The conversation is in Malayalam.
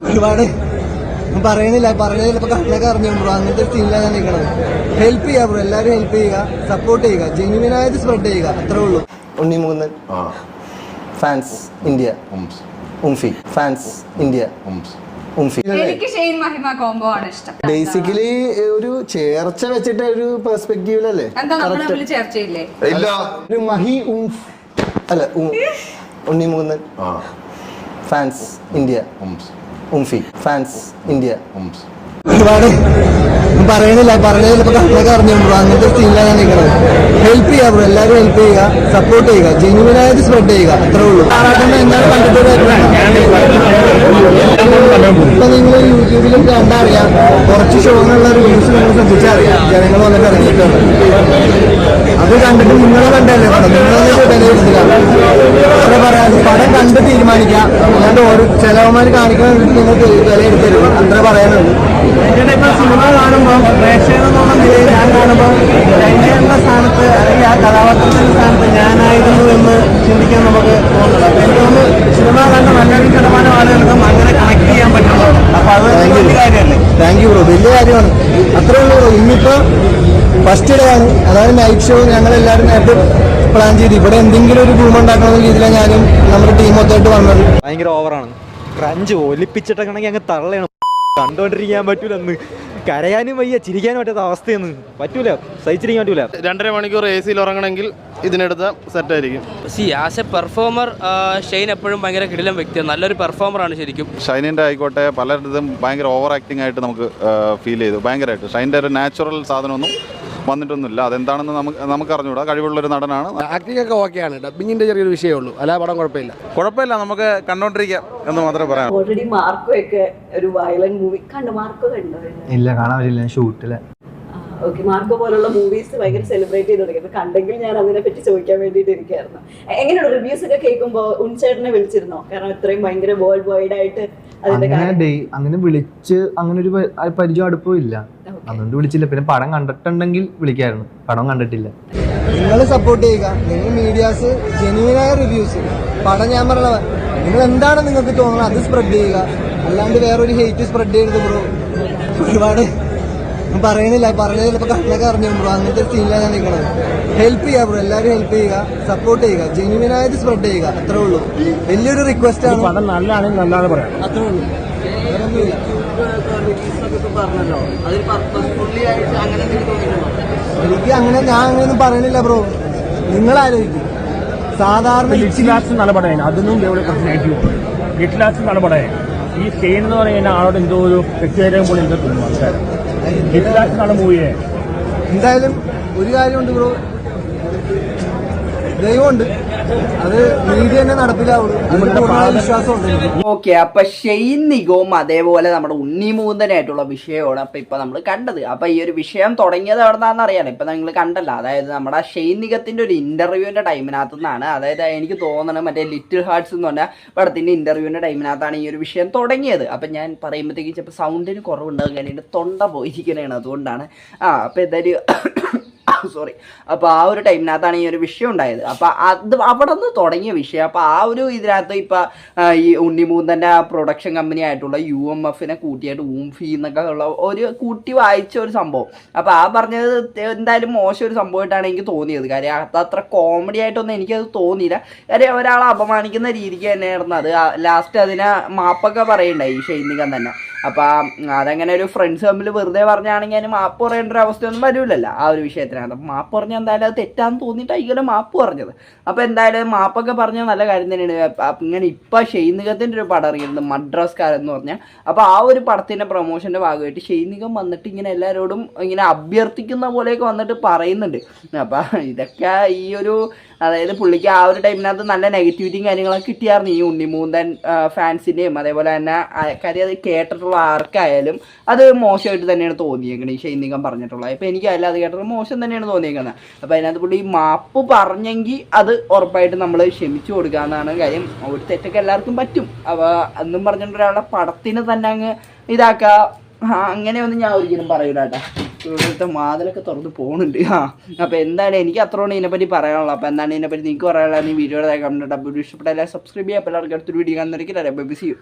ഒരുപാട് പറയണില്ല, പറഞ്ഞത് ചിലപ്പോൾ കണ്ണൊക്കെ അറിഞ്ഞു ബ്രോ. അങ്ങനത്തെ ഒരു സീനിലാണ് ഞാൻ നിൽക്കണത്. ഹെൽപ്പ് ചെയ്യുക ബ്രോ, എല്ലാവരും ഹെൽപ്പ് ചെയ്യുക, സപ്പോർട്ട് ചെയ്യുക, ജെന്യുവിനായത് സ്പ്രെഡ് ചെയ്യുക, അത്രേ ഉള്ളൂ. ഉണ്ണിമുകുന്ദൻ ഫാൻസ് ഇന്ത്യ, ഉംഫി ഫാൻസ് ഇന്ത്യ, ഉംഫി. എനിക്ക് ഷെയ്ൻ മഹിമ കോംബോ ആണ് ഇഷ്ടം. ബേസിക്കലി ഒരു ചേർച്ച വെച്ചിട്ട് ഒരു പെർസ്പെക്റ്റീവിലല്ലേ. എന്താ നമ്മളെ തമ്മിൽ ചേർച്ചയില്ലേ? ഒരു മഹി ഉംഫ് അല്ല, ഉണ്ണിമുകുന്ദൻ ഫാൻസ് ഇന്ത്യ, ഉംഫി ഫാൻസ് ഇന്ത്യ. ഒരുപാട് പറയണില്ല, പറഞ്ഞത് ചിലപ്പോൾ കണ്ണൊക്കെ അറിഞ്ഞു ബ്രോ. അങ്ങനത്തെ ഒരു സീനിലാണ് ഞാൻ നിൽക്കണത്. ഹെൽപ്പ് ചെയ്യുക ബ്രോ, എല്ലാവരും ഹെൽപ്പ് ചെയ്യുക, സപ്പോർട്ട് ചെയ്യുക, ജെന്യുവിനായത് സ്പ്രെഡ് ചെയ്യുക, അത്രേ ഉള്ളൂ. എന്താണ് കണ്ടിട്ട് ഇപ്പൊ നിങ്ങൾ യൂട്യൂബിലും കണ്ടറിയാം, കുറച്ച് ഷോന്നുള്ള റിവ്യൂസ് നിങ്ങൾ ശ്രദ്ധിച്ചറിയാം, ജനങ്ങൾ വന്നിട്ട് ഇറങ്ങിയിട്ടുണ്ട്. അത് കണ്ടിട്ട് നിങ്ങളെ കണ്ടല്ലേ പടം, നിങ്ങളൊന്നും വിലയിരുത്തില്ല. എന്താ പറയാ, പടം കണ്ട് തീരുമാനിക്കാം, അല്ലാണ്ട് ഓരോ ചിലവന്മാർ കാണിക്കാൻ വേണ്ടിയിട്ട് നിങ്ങൾ വിലയിരുത്തരുത്, അത്ര പറയാനുള്ളൂ. ഇപ്പൊ സിനിമ കാണുമ്പോൾ പ്രേക്ഷകരെന്നുള്ള നിലയിൽ ഞാൻ കാണുമ്പോൾ എന്റെ സ്ഥാനത്ത് അല്ലെങ്കിൽ ആ കഥാപാത്രത്തിന്റെ സ്ഥാനത്ത് ഞാനായിരുന്നു എന്ന് ചിന്തിക്കാൻ നമുക്ക് തോന്നുന്നത്. അപ്പൊ എനിക്ക് തോന്നുന്നു സിനിമ കണ്ട നല്ലൊരു ശതമാനം ആളുകൾക്കും അങ്ങനെ കണക്ട് ചെയ്യാൻ പറ്റുള്ളൂ. അപ്പൊ അത് വലിയ കാര്യമല്ലേ. താങ്ക് യു ബ്രോ, വലിയ കാര്യമാണ്. അത്രേ ഉള്ളൂ. ഇന്നിപ്പോ ഫസ്റ്റ് ഡേ ആണ്, അതാണ് നൈറ്റ് ഷോ. ഞങ്ങളെല്ലാവരും നേരത്തെ പ്ലാൻ ചെയ്ത് ഇവിടെ എന്തെങ്കിലും ഒരു റൂം ഉണ്ടാക്കണമെന്ന രീതിയിലാണ് ഞാനും നമ്മുടെ ടീം മൊത്തമായിട്ട് വന്നത്. ഭയങ്കര ഓവറാണ്, ക്രഞ്ച് ഒലിപ്പിച്ചിട്ടൊക്കെ അങ്ങ് തള്ളയാണ്. കണ്ടോണ്ടിരിക്കാൻ പറ്റൂല, ഒന്ന് കരയാനും വയ്യ, ചിരിക്കാനും പറ്റാത്ത അവസ്ഥയൊന്നും പറ്റൂല, സഹിച്ചിരിക്കാൻ പറ്റൂല. 2.5 മണിക്കൂർ AC ഉറങ്ങണമെങ്കിൽ ഇതിനെടുത്ത സെറ്റായിരിക്കും. ആസ് എ പെർഫോമർ ഷൈൻ എപ്പോഴും ഭയങ്കര കിടിലൻ വ്യക്തിയാണ്, നല്ലൊരു പെർഫോമറാണ് ശരിക്കും. ഷൈനിൻ്റെ ആയിക്കോട്ടെ പലയിടത്തും ഭയങ്കര ഓവർ ആക്ടിങ് ആയിട്ട് നമുക്ക് ഫീൽ ചെയ്തു. ഭയങ്കരമായിട്ട് ഷൈനിൻ്റെ ഒരു നാച്ചുറൽ സാധനമൊന്നും വന്നിട്ടൊന്നുമില്ല. അതെന്താണെന്ന് നമുക്ക് അറിഞ്ഞൂടാ. കഴിവുള്ളൊരു നടനാണ്. ആക്ടിംഗ് ഒക്കെ ഓക്കെയാണ്, ഡബിങ്ങിന്റെ ചെറിയൊരു വിഷയമേ ഉള്ളൂ, അല്ല പടം കുഴപ്പമില്ല, നമുക്ക് കണ്ടോണ്ടിരിക്കാം എന്ന് മാത്രമേ പറയാം. ഓൾറെഡി മാർക്കോ ഒക്കെ ഒരു വയലന്റ് മൂവി കണ്ടു. മാർക്കോ കണ്ടോ? ഇല്ല, കാണാൻ പറ്റില്ല, ഷൂട്ടില്. ഓക്കെ, മാർക്കോ പോലുള്ള മൂവീസ് ഭയങ്കര സെലിബ്രേറ്റ് ചെയ്ത് തുടങ്ങി. കണ്ടെങ്കിൽ ഞാൻ അതിനെ പറ്റി ചോദിക്കാൻ വേണ്ടിയിട്ട് ഇരിക്കുകയായിരുന്നു. എങ്ങനെയാണ് റിവ്യൂസ് ഒക്കെ കേൾക്കുമ്പോൾ ഉൺചേട്ടനെ വിളിച്ചിരുന്നോ? കാരണം ഇത്രയും ഭയങ്കര വേൾഡ് വൈഡ് ആയിട്ട് അങ്ങനെ വിളിച്ച് അങ്ങനെ ഒരു പരിചയം അടുപ്പവും ഇല്ല, അതുകൊണ്ട് വിളിച്ചില്ല. പിന്നെ പടം കണ്ടിട്ടുണ്ടെങ്കിൽ വിളിക്കായിരുന്നു, പടം കണ്ടിട്ടില്ല. നിങ്ങൾ സപ്പോർട്ട് ചെയ്യുക, നിങ്ങൾ മീഡിയാസ് ജെന്യുവിനായ റിവ്യൂസ്. പടം ഞാൻ പറഞ്ഞ നിങ്ങൾ എന്താണ് നിങ്ങൾക്ക് തോന്നുന്നത് അത് സ്പ്രെഡ് ചെയ്യുക, അല്ലാണ്ട് വേറൊരു ഹെയ്റ്റ് സ്പ്രെഡ് ചെയ്യരുത് ബ്രോ. ഒരുപാട് പറയണില്ല, പറഞ്ഞത് ചിലപ്പോൾ കണ്ണൊക്കെ അറിഞ്ഞു ബ്രോ. അങ്ങനത്തെ ഒരു സീനിലാണ് ഞാൻ നിൽക്കണത്. ഹെൽപ്പ് ചെയ്യുക ബ്രോ, എല്ലാവരും ഹെൽപ്പ് ചെയ്യുക, സപ്പോർട്ട് ചെയ്യുക, ജെന്യുവിനായത് സ്പ്രെഡ് ചെയ്യുക, അത്രേ ഉള്ളൂ. വലിയൊരു റിക്വസ്റ്റ് ആണ്. പടം നല്ലതാണെങ്കിൽ നല്ലതാണ് പറയാം, അത്രേ ഉള്ളൂ. എനിക്ക് അങ്ങനെ ഞാൻ അങ്ങനെയൊന്നും പറയണില്ല ബ്രോ. നിങ്ങൾ ആലോചിക്കും, സാധാരണ നല്ല പടമാണ്, അതൊന്നും നെഗറ്റീവ് നല്ല പടമാണ്. ഈ സ്റ്റെയിൻ എന്ന് പറയുന്ന ആളോട് എന്തോ ഒരു വ്യക്തിപരം പോലെ എനിക്ക് തോന്നുന്നു. നമസ്കാരം, നല്ല മൂവിയെ. എന്തായാലും ഒരു കാര്യമുണ്ട് ബ്രോ, ദൈവമുണ്ട്, അത് മീഡിയ തന്നെ നടപ്പിലാവുള്ളൂ, വിശ്വാസമുണ്ട്. ഓക്കെ, അപ്പൊ ഷെയ്ൻ നിഗവും അതേപോലെ നമ്മുടെ ഉണ്ണിമുകുന്ദനായിട്ടുള്ള വിഷയമാണ് ഇപ്പൊ നമ്മൾ കണ്ടത്. അപ്പൊ ഈ ഒരു വിഷയം തുടങ്ങിയത് എവിടെന്നാന്ന് അറിയാലോ, ഇപ്പൊ നിങ്ങൾ കണ്ടല്ലോ. അതായത് നമ്മുടെ ഷെയ്ൻ നിഗത്തിന്റെ ഒരു ഇന്റർവ്യൂവിന്റെ ടൈമിനകത്തു നിന്നാണ്, അതായത് എനിക്ക് തോന്നണം മറ്റേ ലിറ്റിൽ ഹാർട്സ് എന്ന് പറഞ്ഞ പടത്തിന്റെ ഇന്റർവ്യൂവിന്റെ ടൈമിനകത്താണ് ഈ ഒരു വിഷയം തുടങ്ങിയത്. അപ്പൊ ഞാൻ പറയുമ്പോഴത്തേക്ക് ചിലപ്പോൾ സൗണ്ടിന് കുറവുണ്ടാകും, കാരണം എൻ്റെ തൊണ്ട പോയിരിക്കണേണ്, അതുകൊണ്ടാണ്. അപ്പൊ എന്തായാലും സോറി. അപ്പോൾ ആ ഒരു ടൈമിനകത്താണ് ഈ ഒരു വിഷയം ഉണ്ടായത്. അപ്പോൾ അത് അവിടെ നിന്ന് തുടങ്ങിയ വിഷയം. അപ്പോൾ ആ ഒരു ഇതിനകത്ത് ഇപ്പോൾ ഈ ഉണ്ണിമുകുന്ദൻ്റെ പ്രൊഡക്ഷൻ കമ്പനി ആയിട്ടുള്ള UMFനെ കൂട്ടിയായിട്ട് ഊംഫി എന്നൊക്കെ ഉള്ള ഒരു കൂട്ടി വായിച്ച ഒരു സംഭവം. അപ്പോൾ ആ പറഞ്ഞത് എന്തായാലും മോശം ഒരു സംഭവമായിട്ടാണ് എനിക്ക് തോന്നിയത്. കാര്യം അതത്ര കോമഡി ആയിട്ടൊന്നും എനിക്കത് തോന്നിയില്ല. കാര്യം ഒരാളെ അപമാനിക്കുന്ന രീതിക്ക് തന്നെയായിരുന്നു അത്. ലാസ്റ്റ് അതിനെ മാപ്പൊക്കെ പറയണ്ടായി ഷെയ്ൻ നിഗം തന്നെ. അപ്പം അതങ്ങനെ ഒരു ഫ്രണ്ട്സ് തമ്മിൽ വെറുതെ പറഞ്ഞാണെങ്കിൽ അതിന് മാപ്പ് പറയേണ്ട ഒരു അവസ്ഥയൊന്നും വരില്ലല്ലോ ആ ഒരു വിഷയത്തിനകത്ത്. അപ്പം മാപ്പ് പറഞ്ഞാൽ എന്തായാലും അത് തെറ്റാന്ന് തോന്നിയിട്ടായിരിക്കും മാപ്പ് പറഞ്ഞത്. അപ്പോൾ എന്തായാലും മാപ്പൊക്കെ പറഞ്ഞാൽ നല്ല കാര്യം തന്നെയാണ്. ഇങ്ങനെ ഇപ്പം ഷെയ്ൻ നിഗത്തിൻ്റെ ഒരു പടം ഇറങ്ങിയിരുന്നു, മദ്രാസ്കാരൻ എന്ന് പറഞ്ഞാൽ. അപ്പോൾ ആ ഒരു പടത്തിൻ്റെ പ്രൊമോഷൻ്റെ ഭാഗമായിട്ട് ഷെയ്ൻ നിഗം വന്നിട്ട് ഇങ്ങനെ എല്ലാവരോടും ഇങ്ങനെ അഭ്യർത്ഥിക്കുന്ന പോലെയൊക്കെ വന്നിട്ട് പറയുന്നുണ്ട്. അപ്പം ഇതൊക്കെ ഈ ഒരു, അതായത് പുള്ളിക്ക് ആ ഒരു ടൈമിനകത്ത് നല്ല നെഗറ്റിവിറ്റിയും കാര്യങ്ങളൊക്കെ കിട്ടിയായിരുന്നു ഈ ഉണ്ണിമുകുന്ദൻ ഫാൻസിൻ്റെയും അതേപോലെ തന്നെ കാര്യം അത് കേട്ടിട്ടുള്ള ആർക്കായാലും അത് മോശമായിട്ട് തന്നെയാണ് തോന്നിയേക്കുന്നത് ഈ ഷെയ്ൻ നിഗം പറഞ്ഞിട്ടുള്ളത്. അപ്പോൾ എനിക്കല്ല അത് കേട്ടിട്ട് മോശം തന്നെയാണ് തോന്നിയേക്കുന്നത്. അപ്പോൾ അതിനകത്ത് പുള്ളി മാപ്പ് പറഞ്ഞെങ്കിൽ അത് ഉറപ്പായിട്ട് നമ്മൾ ക്ഷമിച്ചു കൊടുക്കാമെന്നാണ് കാര്യം. ഒരു തെറ്റൊക്കെ എല്ലാവർക്കും പറ്റും. അപ്പോൾ അന്നും പറഞ്ഞിട്ട് ഒരാളുടെ പടത്തിന് തന്നെ അങ്ങ് ഇതാക്കുക അങ്ങനെയൊന്നും ഞാൻ ഒരിക്കലും പറയൂല കേട്ടോ. ഇവിടുത്തെ വാതിലൊക്കെ തുറന്ന് പോകുന്നുണ്ട്. അപ്പോൾ എന്താണ് എനിക്ക് അത്രയാണ് ഇതിനെപ്പറ്റി പറയാനുള്ളത്. അപ്പോൾ എന്താണ് ഇതിനെപ്പറ്റി നിങ്ങൾക്ക് പറയാനുള്ളത്? ഈ വീഡിയോയുടെ കണ്ടിട്ട് അപ്പോൾ ഇഷ്ടപ്പെട്ടാൽ സബ്സ്ക്രൈബ് ചെയ്യുക. അപ്പോൾ എല്ലാവർക്കും അടുത്തൊരു വീഡിയോ കാണുന്നതായിരിക്കും. Bye, see U.